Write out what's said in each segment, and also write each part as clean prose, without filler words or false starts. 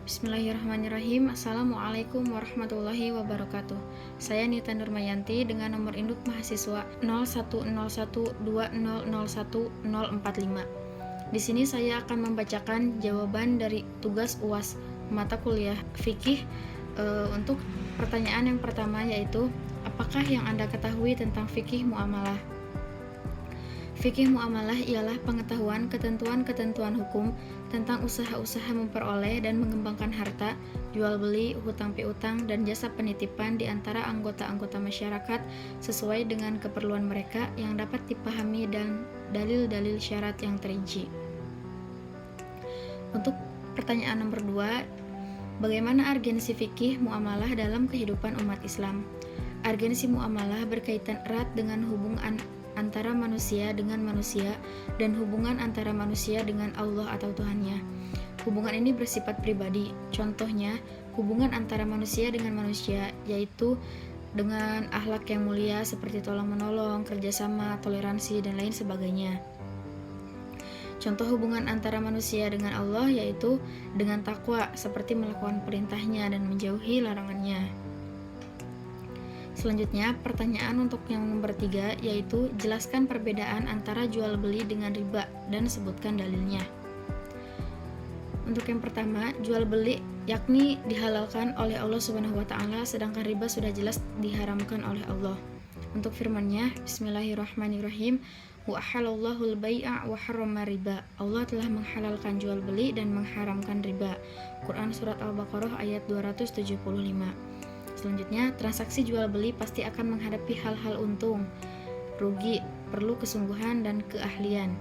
Bismillahirrahmanirrahim. Assalamualaikum warahmatullahi wabarakatuh. Saya Nita Nurmayanti dengan nomor induk mahasiswa 010120010045. Di sini saya akan membacakan jawaban dari tugas UAS mata kuliah fikih. Untuk pertanyaan yang pertama yaitu, apakah yang Anda ketahui tentang fikih muamalah? Fikih muamalah ialah pengetahuan ketentuan-ketentuan hukum tentang usaha-usaha memperoleh dan mengembangkan harta, jual beli, hutang piutang, dan jasa penitipan di antara anggota-anggota masyarakat sesuai dengan keperluan mereka yang dapat dipahami dan dalil-dalil syarat yang terinci. Untuk pertanyaan nomor 2, bagaimana urgensi fikih muamalah dalam kehidupan umat Islam? Urgensi muamalah berkaitan erat dengan hubungan antara manusia dengan manusia dan hubungan antara manusia dengan Allah atau Tuhannya. Hubungan ini bersifat pribadi. Contohnya, hubungan antara manusia dengan manusia, yaitu dengan akhlak yang mulia seperti tolong-menolong, kerjasama, toleransi, dan lain sebagainya. Contoh hubungan antara manusia dengan Allah yaitu dengan takwa, seperti melakukan perintahnya dan menjauhi larangannya. Selanjutnya, pertanyaan untuk yang nomor 3 yaitu jelaskan perbedaan antara jual beli dengan riba dan sebutkan dalilnya. Untuk yang pertama, jual beli yakni dihalalkan oleh Allah Subhanahu wa taala, sedangkan riba sudah jelas diharamkan oleh Allah. Untuk firman-Nya, Bismillahirrahmanirrahim, wa ahallallahu al-bai'a wa harrama riba. Allah telah menghalalkan jual beli dan mengharamkan riba. Quran surat Al-Baqarah ayat 275. Selanjutnya, transaksi jual beli pasti akan menghadapi hal-hal untung, rugi, perlu kesungguhan dan keahlian.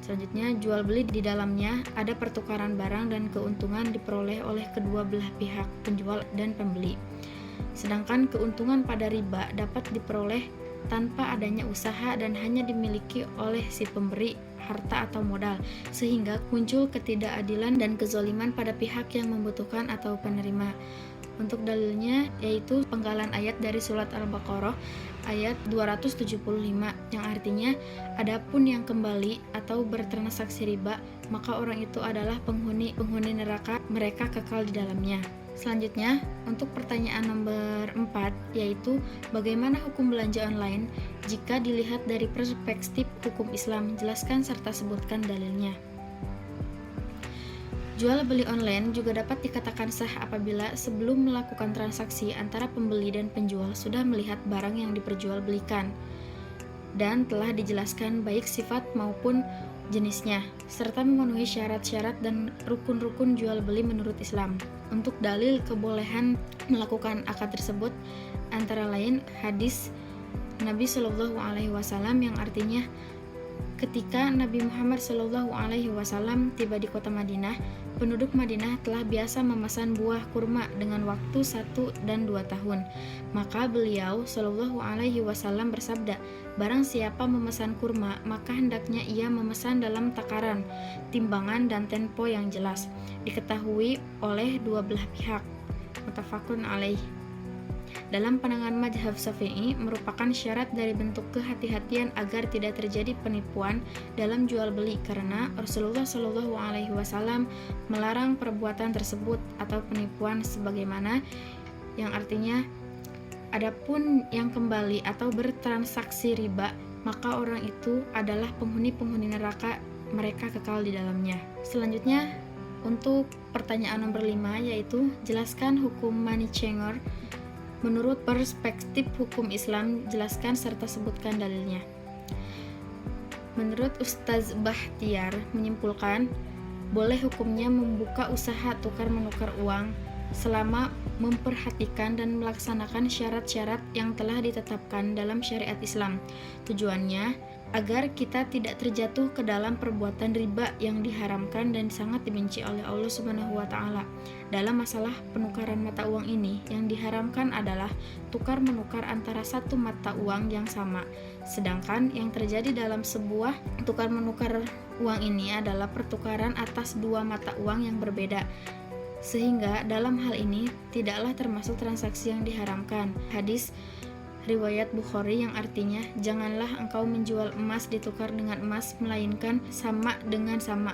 Selanjutnya, jual beli di dalamnya ada pertukaran barang dan keuntungan diperoleh oleh kedua belah pihak, penjual dan pembeli. Sedangkan keuntungan pada riba dapat diperoleh tanpa adanya usaha dan hanya dimiliki oleh si pemberi harta atau modal, sehingga muncul ketidakadilan dan kezaliman pada pihak yang membutuhkan atau penerima. Untuk dalilnya yaitu penggalan ayat dari surat Al-Baqarah ayat 275 yang artinya, adapun yang kembali atau bertransaksi riba, maka orang itu adalah penghuni neraka, mereka kekal di dalamnya. Selanjutnya, untuk pertanyaan nomor 4 yaitu bagaimana hukum belanja online jika dilihat dari perspektif hukum Islam, jelaskan serta sebutkan dalilnya. Jual beli online juga dapat dikatakan sah apabila sebelum melakukan transaksi antara pembeli dan penjual sudah melihat barang yang diperjualbelikan dan telah dijelaskan baik sifat maupun jenisnya, serta memenuhi syarat-syarat dan rukun-rukun jual beli menurut Islam. Untuk dalil kebolehan melakukan akad tersebut antara lain hadis Nabi Shallallahu Alaihi Wasallam yang artinya, ketika Nabi Muhammad SAW tiba di kota Madinah, penduduk Madinah telah biasa memesan buah kurma dengan waktu 1 dan 2 tahun. Maka beliau SAW bersabda, barang siapa memesan kurma, maka hendaknya ia memesan dalam takaran, timbangan dan tempo yang jelas, diketahui oleh dua belah pihak. Muttafaqun alaih. Dalam pandangan mazhab Syafi'i, merupakan syarat dari bentuk kehati-hatian agar tidak terjadi penipuan dalam jual beli, karena Rasulullah Shallallahu Alaihi Wasallam melarang perbuatan tersebut atau penipuan, sebagaimana yang artinya, adapun yang kembali atau bertransaksi riba, maka orang itu adalah penghuni neraka, mereka kekal di dalamnya. Selanjutnya, untuk pertanyaan nomor 5 yaitu jelaskan hukum money changer menurut perspektif hukum Islam, jelaskan serta sebutkan dalilnya. Menurut Ustaz Bahtiar menyimpulkan, boleh hukumnya membuka usaha tukar-menukar uang selama memperhatikan dan melaksanakan syarat-syarat yang telah ditetapkan dalam syariat Islam. Tujuannya agar kita tidak terjatuh ke dalam perbuatan riba yang diharamkan dan sangat dibenci oleh Allah Subhanahu wa taala. Dalam masalah penukaran mata uang ini, yang diharamkan adalah tukar menukar antara satu mata uang yang sama. Sedangkan yang terjadi dalam sebuah tukar menukar uang ini adalah pertukaran atas dua mata uang yang berbeda. Sehingga dalam hal ini tidaklah termasuk transaksi yang diharamkan. Hadis riwayat Bukhari yang artinya, janganlah engkau menjual emas ditukar dengan emas, melainkan sama dengan sama.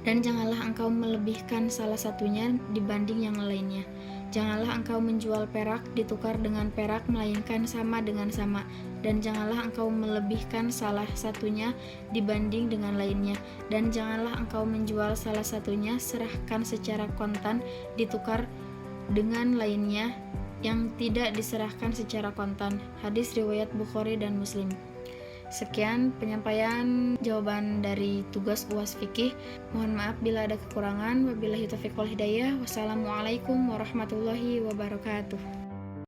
dan janganlah engkau melebihkan salah satunya dibanding yang lainnya. Janganlah engkau menjual perak ditukar dengan perak, melainkan sama dengan sama, dan janganlah engkau melebihkan salah satunya dibanding dengan lainnya, dan janganlah engkau menjual salah satunya serahkan secara kontan ditukar dengan lainnya yang tidak diserahkan secara kontan. Hadis riwayat Bukhari dan Muslim. Sekian penyampaian jawaban dari tugas UAS Fikih. Mohon maaf bila ada kekurangan. Wabillahi taufiq wal hidayah. Wassalamualaikum warahmatullahi wabarakatuh.